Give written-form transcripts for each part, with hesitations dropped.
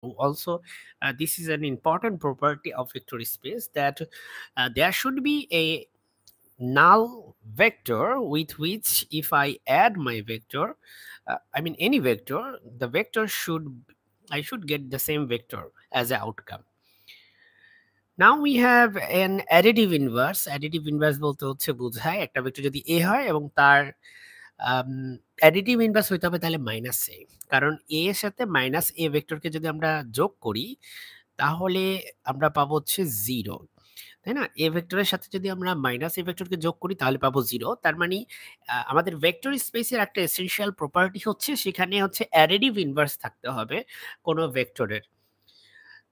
Also, this is an important property of vector space that there should be a null vector with which if I add my vector, I mean any vector, the vector I should get the same vector as an outcome. Now we have an additive inverse. Additive inverse বলতে হচ্ছে বোঝায় একটা vector যদি a হয় এবং তার additive inverse হইতে হবে তাহলে মাইনাস a, কারণ a এর সাথে মাইনাস a ভেক্টরকে যদি আমরা যোগ করি তাহলে আমরা পাবো হচ্ছে 0, তাই না? a ভেক্টরের সাথে যদি আমরা মাইনাস a ভেক্টরকে যোগ করি তাহলে পাবো 0। তার মানে আমাদের ভেক্টর স্পেসের একটা এসেনশিয়াল প্রপার্টি হচ্ছে সেখানে হচ্ছে অ্যাডিটিভ ইনভার্স থাকতে হবে কোনো ভেক্টরের।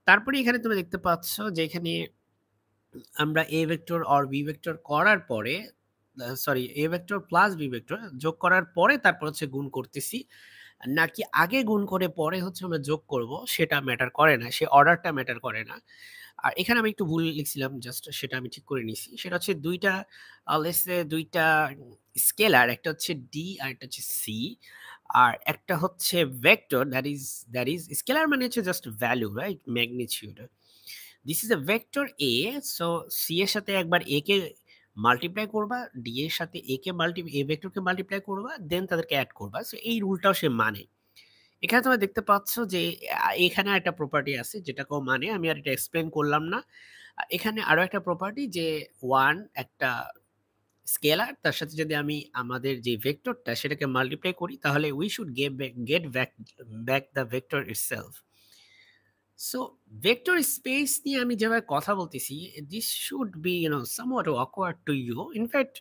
তারপরে এখানে তুমি দেখতে পাচ্ছ যে এখানে আমরা a vector or b vector করার পরে sorry a vector plus b vector যোগ করার পরে তারপর হচ্ছে গুণ করতেছি, নাকি আগে গুণ করে পরে হচ্ছে আমরা যোগ করব সেটা ম্যাটার করে না, সে অর্ডারটা ম্যাটার করে না। আর এখানে আমি একটু ভুল লিখছিলাম, জাস্ট সেটা আমি ঠিক করে নিছি। সেটা হচ্ছে দুইটা লেটস সে দুইটা স্কেলার, একটা হচ্ছে d আর একটা হচ্ছে c, আর একটা হচ্ছে ভেক্টর দ্যাট ইজ স্কেলার মানে হচ্ছে just value, right, magnitude. This is a vector a, so c এর সাথে একবার a কে মাল্টিপ্লাই করবা, d এর সাথে a ভেক্টরকে মাল্টিপ্লাই করবা, দেন তাদেরকে অ্যাড করবা। সো এই রুলটাও সে মানে। এখানে তোমরা দেখতে পাচ্ছ যে এখানে একটা প্রপার্টি আছে যেটাকেও মানে, আমি আর এটা এক্সপ্লেন করলাম না। এখানে আরো একটা প্রপার্টি যে 1 একটা স্কেলার, তার সাথে যদি আমি আমাদের যে ভেক্টরটা সেটাকে মাল্টিপ্লাই করি তাহলে we should get back the vector itself. So vector space নিয়ে আমি যেভাবে কথা বলতেছি, this should be somewhat awkward to you. In fact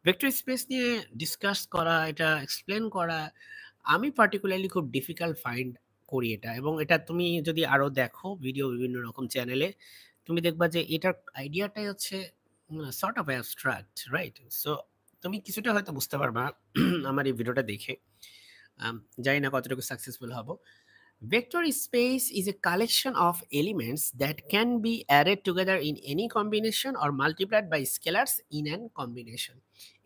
vector space নিয়ে ডিসকাস করা, এটা এক্সপ্লেন করা আমি পার্টিকুলারলি খুব ডিফিকাল্ট ফাইন্ড করি এটা। এবং এটা তুমি যদি আরো দেখো ভিডিও বিভিন্ন রকম চ্যানেলে, তুমি দেখবা যে এটার আইডিয়াটাই হচ্ছে sort of abstract, right? So তুমি কিছুটা হয়তো বুঝতে পারবা আমার এই ভিডিওটা দেখে। জানি না কতটুকু সাকসেসফুল হব। Vector space is a collection of elements that can be added together in any combination or multiplied by scalars in an combination.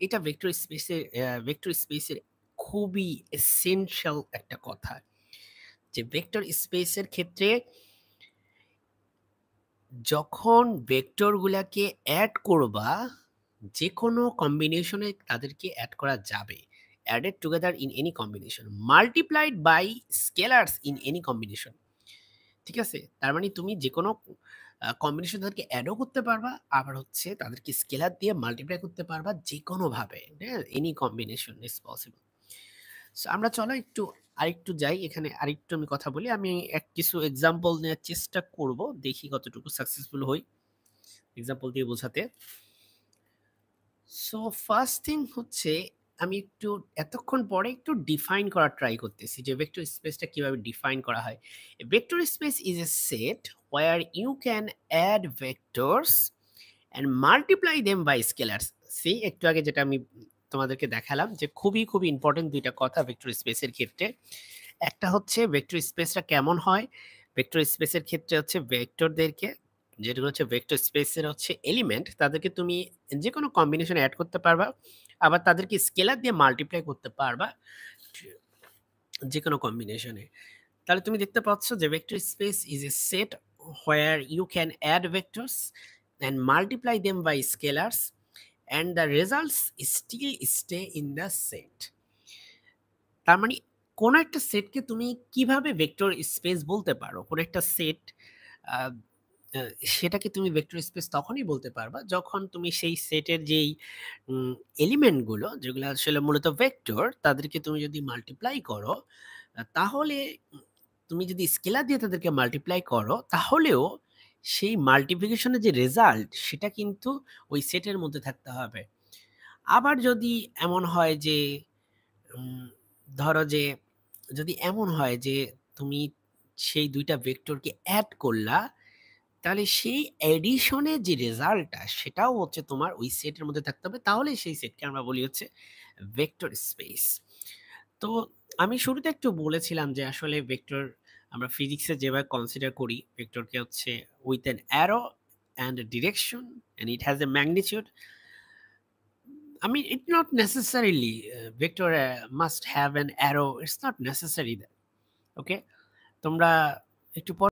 এটা ভেক্টর স্পেসের খুবই এসেনশিয়াল একটা কথা, যে ভেক্টর স্পেসের ক্ষেত্রে যখন ভেক্টরগুলোকে অ্যাড করবা যে কোনো কম্বিনেশনে তাদেরকে অ্যাড করা যাবে, added together in any combination, multiplied by scalars in any combination. ঠিক আছে? তার মানে তুমি যেকোনো কম্বিনেশন তাদেরকে এডও করতে পারবা, আবার হচ্ছে তাদেরকে স্কেলার দিয়ে মাল্টিপ্লাই করতে পারবা যেকোনোভাবে। হ্যাঁ? Any combination is possible. So আমরা চলো আরেকটু যাই। এখানে আরেকটু আমি কথা বলি। আমি কিছু এক্সাম্পল নেওয়ার চেষ্টা করব। দেখি কতটুকু সাকসেসফুল হই এক্সাম্পল দিয়ে বোঝাতে। সো ফার্স্ট থিং হচ্ছে আমি এতক্ষণ পরে একটু ডিফাইন করার ট্রাই করতেছি যে ভেক্টর স্পেসটা কিভাবে ডিফাইন করা হয়। Vector space is a set where you can add vectors and multiply them by scalars. See, একটু আগে যেটা আমি তোমাদেরকে দেখালাম যে খুবই ইম্পর্টেন্ট দুইটা কথা ভেক্টর স্পেসের ক্ষেত্রে। একটা হচ্ছে ভেক্টর স্পেসটা কেমন হয়। ভেক্টর স্পেসের ক্ষেত্রে হচ্ছে ভেক্টরদেরকে, যেগুলো হচ্ছে ভেক্টর স্পেসের হচ্ছে এলিমেন্ট, তাদেরকে তুমি যেকোনো কম্বিনেশনে অ্যাড করতে পারবা, আবার তাদেরকে স্কেলার দিয়ে মাল্টিপ্লাই করতে পারবা যেকোনো কম্বিনেশনে। তাহলে তুমি দেখতে পাচ্ছ যে vector space is a set where you can add vectors and multiply them by scalars and the results still stay in the set. তার মানে কোন একটা সেটকে তুমি কিভাবে ভেক্টর স্পেস বলতে পারো? কোন একটা সেট সেটাকে তুমি ভেক্টর স্পেস তখনই বলতে পারবা যখন তুমি সেই সেটের যেই এলিমেন্ট গুলো যেগুলো আসলে মূলত ভেক্টর, তাদেরকে তুমি যদি মাল্টিপ্লাই করো, তাহলে তুমি যদি স্কেলার দিয়ে তাদেরকে মাল্টিপ্লাই করো তাহলেও সেই মাল্টিপ্লিকেশনের যে রেজাল্ট সেটা কিন্তু ওই সেটের মধ্যে থাকতে হবে। আবার যদি এমন হয় যে উম, ধরো যে যদি এমন হয় যে তুমি সেই দুইটা ভেক্টরকে অ্যাড করলা, তাহলে সেই এডিশনের যে রেজাল্টটা সেটাও হচ্ছে তোমার ওই সেটের মধ্যে থাকতে হবে, তাহলে সেই সেটকে আমরা বলি হচ্ছে ভেক্টর স্পেস। তো আমি শুরুতে একটু বলেছিলাম যে আসলে ভেক্টর আমরা ফিজিক্সে যেভাবে কনসিডার করি ভেক্টরকে হচ্ছে with an arrow and direction and it has a magnitude. I mean, it not necessarily vector must have an arrow. It's not necessary that. Okay? তোমরা একটু